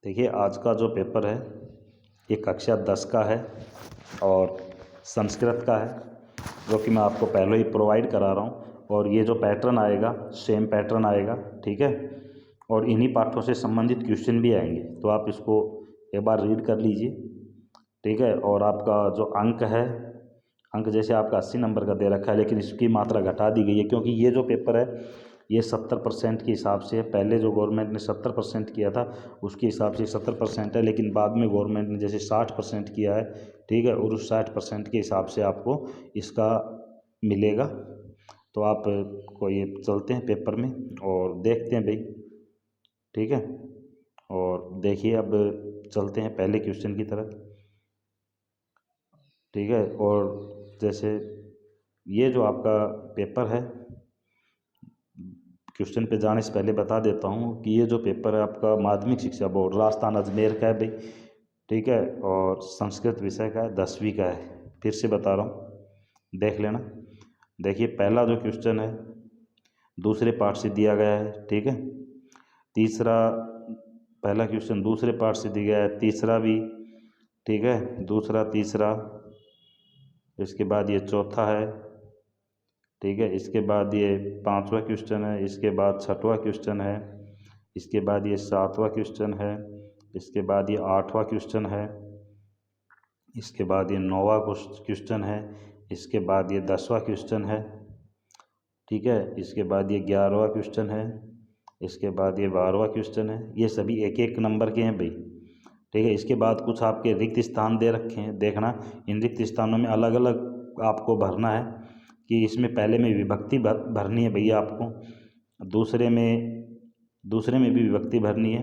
देखिए, आज का जो पेपर है ये कक्षा 10 का है और संस्कृत का है, जो कि मैं आपको पहले ही प्रोवाइड करा रहा हूँ। और ये जो पैटर्न आएगा सेम पैटर्न आएगा, ठीक है। और इन्हीं पाठों से संबंधित क्वेश्चन भी आएंगे, तो आप इसको एक बार रीड कर लीजिए, ठीक है। और आपका जो अंक है, अंक जैसे आपका 80 नंबर का दे रखा है, लेकिन इसकी मात्रा घटा दी गई है, क्योंकि ये जो पेपर है ये 70% के हिसाब से है। पहले जो गवर्नमेंट ने 70% किया था उसके हिसाब से 70% है, लेकिन बाद में गवर्नमेंट ने जैसे 60% किया है, ठीक है। और उस 60% के हिसाब से आपको इसका मिलेगा। तो आप कोई चलते हैं पेपर में और देखते हैं भाई, ठीक है। और देखिए, अब चलते हैं पहले क्वेश्चन की तरफ, ठीक है। और जैसे ये जो आपका पेपर है, क्वेश्चन पे जाने से पहले बता देता हूँ कि ये जो पेपर है आपका माध्यमिक शिक्षा बोर्ड राजस्थान अजमेर का है भाई, ठीक है। और संस्कृत विषय का है, 10वीं का है। फिर से बता रहा हूँ, देख लेना। देखिए, पहला जो क्वेश्चन है दूसरे पार्ट से दिया गया है, ठीक है। तीसरा, पहला क्वेश्चन दूसरे पार्ट से दिया गया है, तीसरा भी, ठीक है। दूसरा, तीसरा, इसके बाद ये चौथा है, ठीक है। इसके बाद ये 5वां क्वेश्चन है, इसके बाद 6वां क्वेश्चन है, इसके बाद ये 7वां क्वेश्चन है, इसके बाद ये 8वां क्वेश्चन है, इसके बाद ये 9वां क्वेश्चन है, इसके बाद ये 10वां क्वेश्चन है, ठीक है। इसके बाद ये 11वां क्वेश्चन है, इसके बाद ये 12वां क्वेश्चन है। ये सभी एक एक नंबर के हैं भाई, ठीक है। इसके बाद कुछ आपके रिक्त स्थान दे रखे हैं, देखना। इन रिक्त स्थानों में अलग अलग आपको भरना है कि इसमें पहले में विभक्ति भरनी है भैया आपको, दूसरे में भी विभक्ति भरनी है,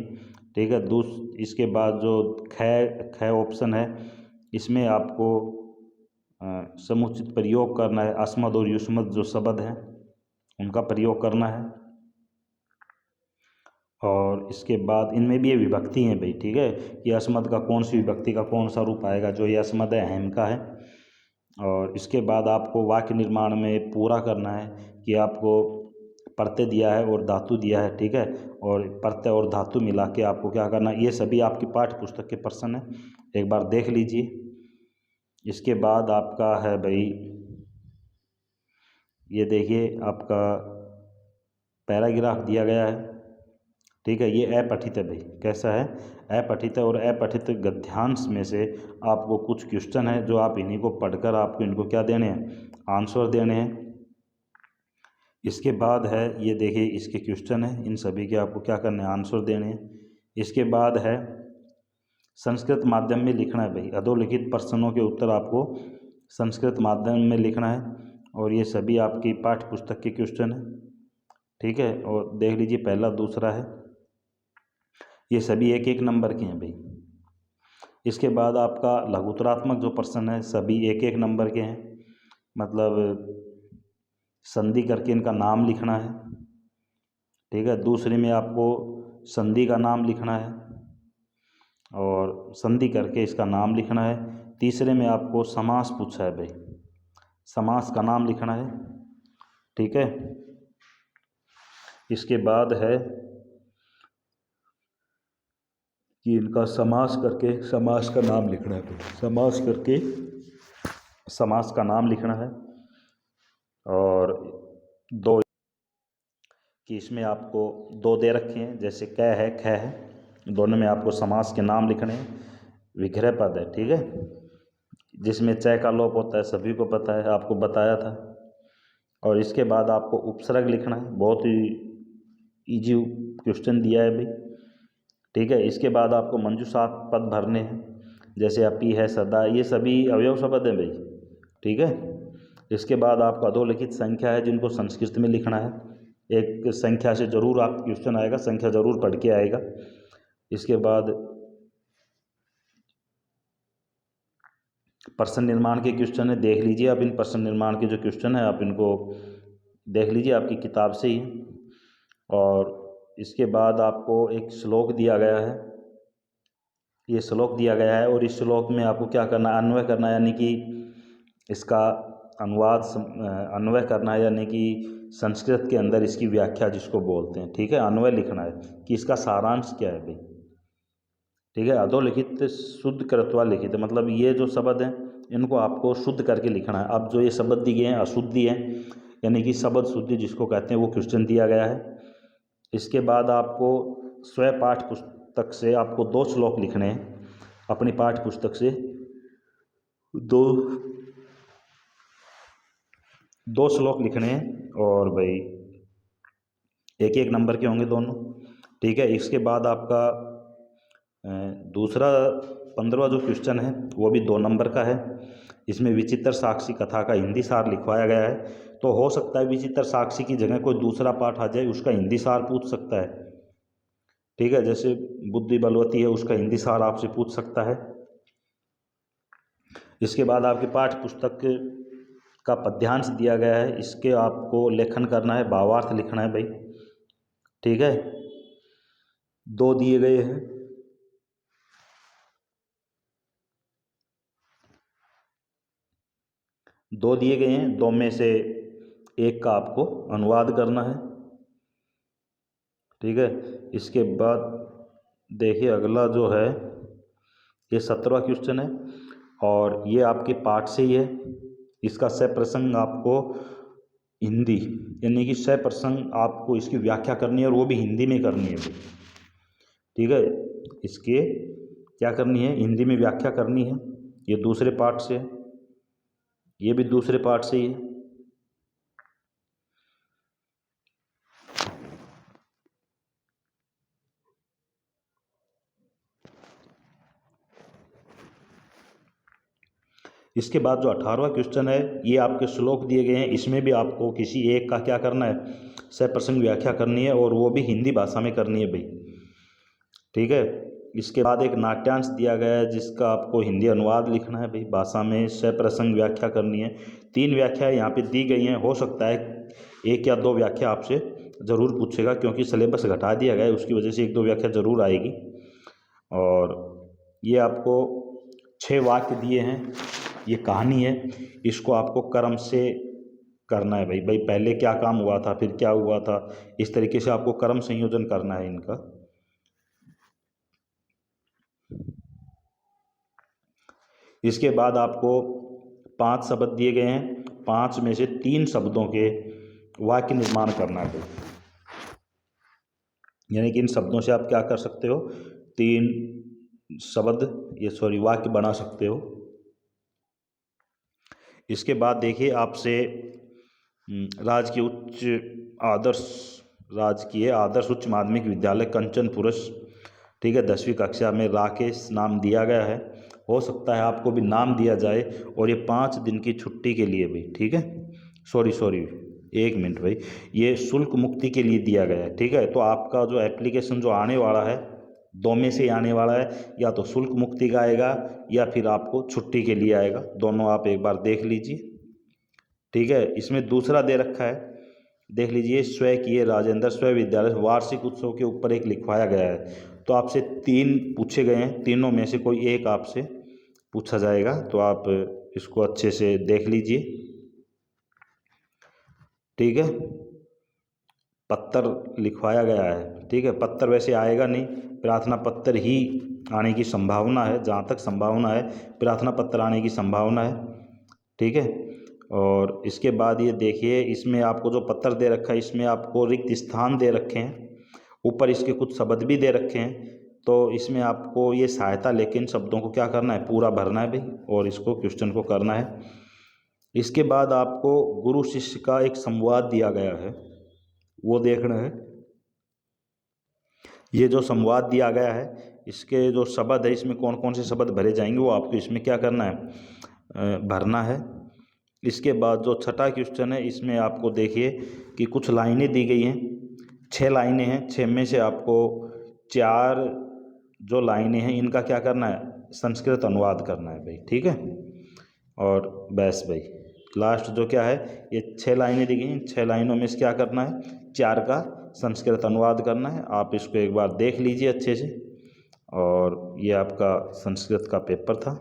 ठीक है। इसके बाद जो ख ऑप्शन है, इसमें आपको समुचित प्रयोग करना है। अस्मद और युष्मद जो शब्द हैं उनका प्रयोग करना है। और इसके बाद इनमें भी ये विभक्ति हैं भाई, ठीक है। कि अस्मद का कौन सी विभक्ति का कौन सा रूप आएगा, जो ये अस्मद है अहम का है। और इसके बाद आपको वाक्य निर्माण में पूरा करना है कि आपको प्रत्यय दिया है और धातु दिया है, ठीक है। और प्रत्यय और धातु मिला के आपको क्या करना है, ये सभी आपकी पाठ्य पुस्तक के प्रश्न है, एक बार देख लीजिए। इसके बाद आपका है भाई, ये देखिए आपका पैराग्राफ दिया गया है, ठीक है। ये अपठित है भाई, कैसा है, अपठित है। और अपठित गद्यांश में से आपको कुछ क्वेश्चन है जो आप इन्हीं को पढ़कर आपको इनको क्या देने हैं, आंसर देने हैं। इसके बाद है, ये देखिए इसके क्वेश्चन है, इन सभी के आपको क्या करने हैं, आंसर देने हैं। इसके बाद है संस्कृत माध्यम में लिखना है भाई, अधोलिखित प्रश्नों के उत्तर आपको संस्कृत माध्यम में लिखना है। और ये सभी आपकी पाठ्य पुस्तक के क्वेश्चन है, ठीक है। और देख लीजिए, पहला, दूसरा है, ये सभी एक एक नंबर के हैं भाई। इसके बाद आपका लघुत्तरात्मक जो प्रश्न है सभी एक एक नंबर के हैं, मतलब संधि करके इनका नाम लिखना है, ठीक है। दूसरे में आपको संधि का नाम लिखना है और संधि करके इसका नाम लिखना है। तीसरे में आपको समास पूछा है भाई, समास का नाम लिखना है, ठीक है। इसके बाद है कि इनका समास करके समास का नाम लिखना है, समास करके समास का नाम लिखना है। और दो, कि इसमें आपको दो दे रखे हैं, जैसे क है, ख है, दोनों में आपको समास के नाम लिखने हैं। विग्रह पद है, ठीक है, जिसमें च का लोप होता है, सभी को पता है, आपको बताया था। और इसके बाद आपको उपसर्ग लिखना है, बहुत ही इजी क्वेश्चन दिया है भाई, ठीक है। इसके बाद आपको मंजूषात पद भरने हैं, जैसे अपी है, सदा, ये सभी अवयव शब्द हैं भाई, ठीक है। इसके बाद आपका अधोलिखित संख्या है जिनको संस्कृत में लिखना है। एक संख्या से जरूर आप क्वेश्चन आएगा, संख्या जरूर पढ़ के आएगा। इसके बाद प्रश्न निर्माण के क्वेश्चन है, देख लीजिए आप इन प्रश्न निर्माण के जो क्वेश्चन है आप इनको देख लीजिए आपकी किताब से ही। और इसके बाद आपको एक श्लोक दिया गया है, ये श्लोक दिया गया है और इस श्लोक में आपको क्या करना है, अन्वय करना है, यानी कि इसका अनुवाद अन्वय करना है, यानी कि संस्कृत के अंदर इसकी व्याख्या जिसको बोलते हैं, ठीक है। अन्वय लिखना है कि इसका सारांश क्या है भाई, ठीक है। अधोलिखित शुद्ध कृत्वा लिखित, मतलब ये जो शब्द हैं इनको आपको शुद्ध करके लिखना है। अब जो ये शब्द दिए हैं अशुद्धि हैं, यानी कि शब्द शुद्धि जिसको कहते हैं, वो क्वेश्चन दिया गया है। इसके बाद आपको स्वयं पाठ्य पुस्तक से आपको 2 श्लोक लिखने हैं। अपनी पाठ्य पुस्तक से दो श्लोक लिखने हैं, और भाई एक एक नंबर के होंगे दोनों, ठीक है। इसके बाद आपका दूसरा 15वां जो क्वेश्चन है वो भी 2 नंबर का है। इसमें विचित्र साक्षी कथा का हिंदी सार लिखवाया गया है। तो हो सकता है विचित्र साक्षी की जगह कोई दूसरा पाठ आ जाए, उसका हिंदी सार पूछ सकता है, ठीक है। जैसे बुद्धि बलवती है, उसका हिंदी सार आपसे पूछ सकता है। इसके बाद आपके पाठ्य पुस्तक का पद्यांश दिया गया है, इसके आपको लेखन करना है, भावार्थ लिखना है भाई, ठीक है। 2 दिए गए हैं। दो दिए गए हैं, 2 में से एक का आपको अनुवाद करना है, ठीक है। इसके बाद देखिए अगला जो है ये 17वां क्वेश्चन है, और ये आपके पाठ से ही है। इसका सह प्रसंग आपको हिंदी, यानी कि सह प्रसंग आपको इसकी व्याख्या करनी है, और वो भी हिंदी में करनी है, ठीक है। इसके क्या करनी है, हिंदी में व्याख्या करनी है। ये दूसरे पाठ से, ये भी दूसरे पाठ से ही है। इसके बाद जो 18वां क्वेश्चन है, ये आपके श्लोक दिए गए हैं, इसमें भी आपको किसी एक का क्या करना है, सप्रसंग व्याख्या करनी है, और वो भी हिंदी भाषा में करनी है भाई, ठीक है। इसके बाद एक नाट्यांश दिया गया है, जिसका आपको हिंदी अनुवाद लिखना है भाई, भाषा में सप्रसंग व्याख्या करनी है। 3 व्याख्या यहाँ पे दी गई हैं, हो सकता है 1 या 2 व्याख्या आपसे ज़रूर पूछेगा, क्योंकि सिलेबस घटा दिया गया है, उसकी वजह से 1-2 व्याख्या ज़रूर आएगी। और ये आपको 6 वाक्य दिए हैं, ये कहानी है, इसको आपको क्रम से करना है भाई। पहले क्या काम हुआ था, फिर क्या हुआ था, इस तरीके से आपको क्रम संयोजन करना है इनका। इसके बाद आपको 5 शब्द दिए गए हैं, 5 में से 3 शब्दों के वाक्य निर्माण करना है, यानी कि इन शब्दों से आप क्या कर सकते हो, 3 वाक्य बना सकते हो। इसके बाद देखिए आपसे राजकीय आदर्श उच्च माध्यमिक विद्यालय कंचनपुर, ठीक है, 10वीं कक्षा में राकेश नाम दिया गया है। हो सकता है आपको भी नाम दिया जाए, और ये 5 दिन की छुट्टी के लिए भी, ठीक है। सॉरी 1 मिनट भाई, ये शुल्क मुक्ति के लिए दिया गया है, ठीक है। तो आपका जो एप्लीकेशन जो आने वाला है, 2 में से आने वाला है, या तो शुल्क मुक्ति का आएगा या फिर आपको छुट्टी के लिए आएगा, दोनों आप एक बार देख लीजिए, ठीक है। इसमें दूसरा दे रखा है, देख लीजिए, स्वकीय राजेंद्र स्वयं विद्यालय वार्षिक उत्सव के ऊपर एक लिखवाया गया है। तो आपसे 3 पूछे गए हैं, तीनों में से कोई एक आपसे पूछा जाएगा, तो आप इसको अच्छे से देख लीजिए, ठीक है। पत्र लिखवाया गया है, ठीक है। पत्र वैसे आएगा नहीं, प्रार्थना पत्र ही आने की संभावना है, जहाँ तक संभावना है प्रार्थना पत्र आने की संभावना है, ठीक है। और इसके बाद ये देखिए, इसमें आपको जो पत्र दे रखा है, इसमें आपको रिक्त स्थान दे रखे हैं, ऊपर इसके कुछ शब्द भी दे रखे हैं। तो इसमें आपको ये सहायता लेके इन शब्दों को क्या करना है, पूरा भरना है भाई, और इसको क्वेश्चन को करना है। इसके बाद आपको गुरु शिष्य का एक संवाद दिया गया है, वो देखना है। ये जो संवाद दिया गया है, इसके जो शब्द है, इसमें कौन कौन से शब्द भरे जाएंगे, वो आपको इसमें क्या करना है, भरना है। इसके बाद जो 6ठा क्वेश्चन है, इसमें आपको देखिए कि कुछ लाइनें दी गई हैं, 6 लाइनें हैं, 6 में से आपको 4 जो लाइनें हैं इनका क्या करना है, संस्कृत अनुवाद करना है भाई, ठीक है। और बस भाई लास्ट जो क्या है, ये 6 लाइनें दी गई हैं, 6 लाइनों में से क्या करना है, 4 का संस्कृत अनुवाद करना है। आप इसको एक बार देख लीजिए अच्छे से। और ये आपका संस्कृत का पेपर था।